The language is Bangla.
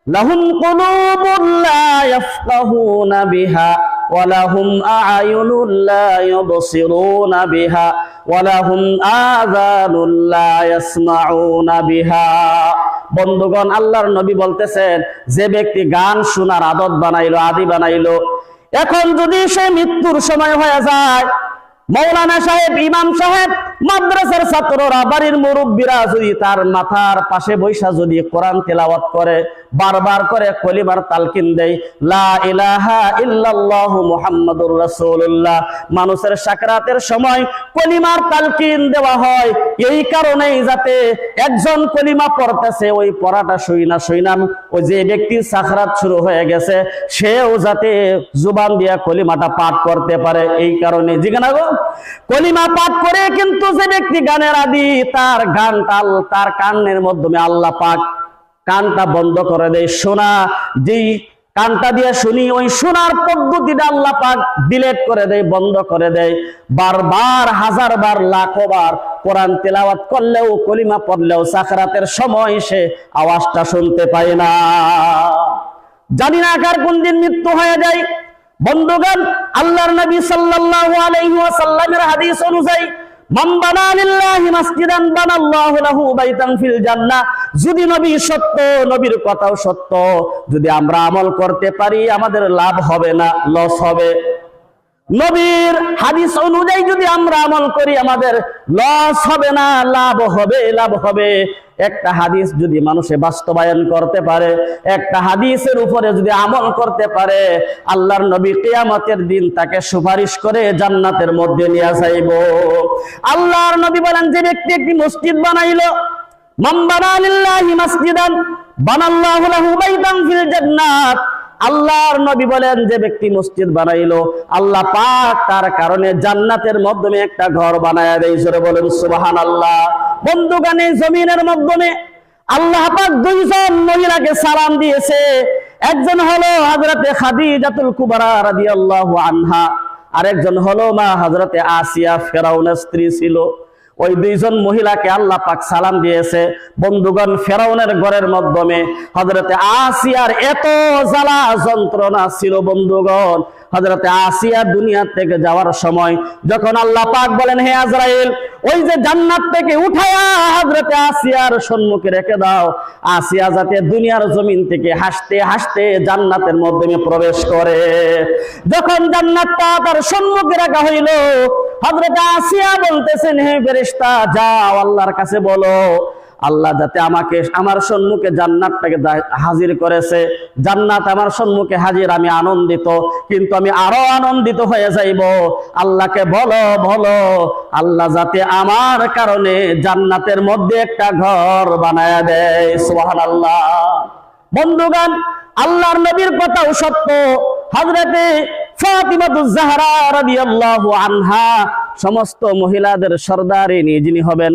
লাহুম কুলুবুন লা ইয়াফকাহুনা বিহা ওয়া লাহুম আ'য়ুনুন লা ইউবসিরুনা বিহা ওয়া লাহুম আযানুন লা ইয়াসমাউনা বিহা। বন্ধুগণ, আল্লাহর নবী বলতেছেন, যে ব্যক্তি গান শোনার আদত বানাইলো, আদি বানাইলো, এখন যদি সে মৃত্যুর সময় হয়ে যায়, মৌলানা সাহেব, ইমাম সাহেব, মাদ্রাসার ছাত্ররা, বাড়ির মুরব্বীরা যদি তার মাথার পাশে বৈশা যদি কোরআন তেলাওয়াত করে, বারবার করে কলিমার তালকিন দেয়, লা ইলাহা ইল্লাল্লাহু মুহাম্মাদুর রাসূলুল্লাহ, মানুষের সাকরাতের সময় কলিমার তালকিন দেওয়া হয় এই কারণেই, যাতে একজন কলিমা পড়তেছে, ওই পড়াটা শুইনাম ওই যে ব্যক্তির সাকরাত শুরু হয়ে গেছে সেও যাতে জুবান দিয়া কলিমাটা পাঠ করতে পারে। এই কারণে জিজ্ঞাসা গো, কলিমা পাঠ করে কিন্তু যে ব্যক্তি গানের আদি, তার গান তাল, তার কানের মাধ্যমে আল্লাহ পাক কানটা বন্ধ করে দেয়। শোনা, যেই কানটা দিয়ে শুনি, ওই শোনার পদ্ধতিটা আল্লাহ পাক ডিলেট করে দেয়, বন্ধ করে দেয়। বারবার, হাজারবার, লাখবার কোরআন তেলাওয়াত করলেও, কলিমা পড়লেও সাকরাতের সময় সে আওয়াজটা শুনতে পায় না। জানি না কার কোন দিন মৃত্যু হয়ে যায়। বন্ধুগণ, আল্লাহর নবী সাল্লাল্লাহু আলাইহি ওয়াসাল্লামের হাদিস অনুযায়ী, মান বানা লিল্লাহি মাসজিদান বানাল্লাহু লাহু বাইতান ফিল জান্নাহ, যদি নবী সত্য, নবীর কথাও সত্য, যদি আমরা আমল করতে পারি আমাদের লাভ হবে না, লস হবে। নবীর হাদিস অনুযায়ী যদি আমরা আমল করি আমাদের লস হবে না, লাভ হবে, লাভ হবে। একটা হাদিস যদি মানুষে বাস্তবায়ন করতে পারে, একটা হাদিসের উপরে যদি আমল করতে পারে, আল্লাহর নবী কিয়ামতের দিন তাকে সুপারিশ করে জান্নাতের মধ্যে নিয়ে যাইব। আল্লাহর নবী বলেন, যে ব্যক্তি একটি মসজিদ বানাইলো, মান বানা লিল্লাহি মাসজিদান বানাল্লাহু লাহু বাইতান ফিল জান্নাত, আল্লাহর নবী বলেন, যে ব্যক্তি মসজিদ বানাইলো, আল্লাহ পাক তার কারণে জান্নাতের মাধ্যমে একটা ঘর বানায়া দেয়। জোরে বলেন সুবহানাল্লাহ। বন্ধুগণ, এই জমিনের মাধ্যমে আল্লাহ পাক দুইজন মহিলাকে সালাম দিয়েছে। একজন হলো হযরতে খাদিজাতুল কুবরা রাদিয়াল্লাহু আনহা, আরেকজন হলো মা হযরতে আসিয়া, ফেরাউনের স্ত্রী ছিল। ওই দুইজন মহিলাকে আল্লাহ পাক সালাম দিয়েছে। বন্ধুগণ, ফেরাউনের ঘরের মাধ্যমে হযরতে আসিয়ার এত জ্বালা যন্ত্রণা ছিল। বন্ধুগণ, হযরতে আসিয়া দুনিয়া থেকে যাওয়ার সময় যখন আল্লাহ পাক বলেন, হে আজরাইল, ওই যে জান্নাত থেকে উঠায়া হযরতে আসিয়ার সম্মুখে রেখে দাও, আসিয়া যাতে দুনিয়ার জমিন থেকে হাসতে হাসতে জান্নাতের মাধ্যমে প্রবেশ করে। যখন জান্নাতটা তার সম্মুখে রাখা হইল, হযরতে আসিয়া বলতেছেন, হে ফেরেশতা, যাও আল্লাহর কাছে বলো, আল্লাহ যাতে আমাকে আমার সম্মুখে জান্নাতটাকে হাজির করেছে, জান্নাত আমার সম্মুখে হাজির, আমি আনন্দিত, কিন্তু আমি আরো আনন্দিত হয়ে যাইব। আল্লাহকে বলো, বলো আল্লাহ যাতে আমার কারণে জান্নাতের মধ্যে একটা ঘর বানায়া দেয়। সুবহানাল্লাহ। বন্ধুগণ, আল্লাহর নবীর কথাও সত্য। হযরতে ফাতিমাতুজ জাহরা রাদিয়াল্লাহু আনহা সমস্ত মহিলাদের সর্দারিনী যিনি হবেন,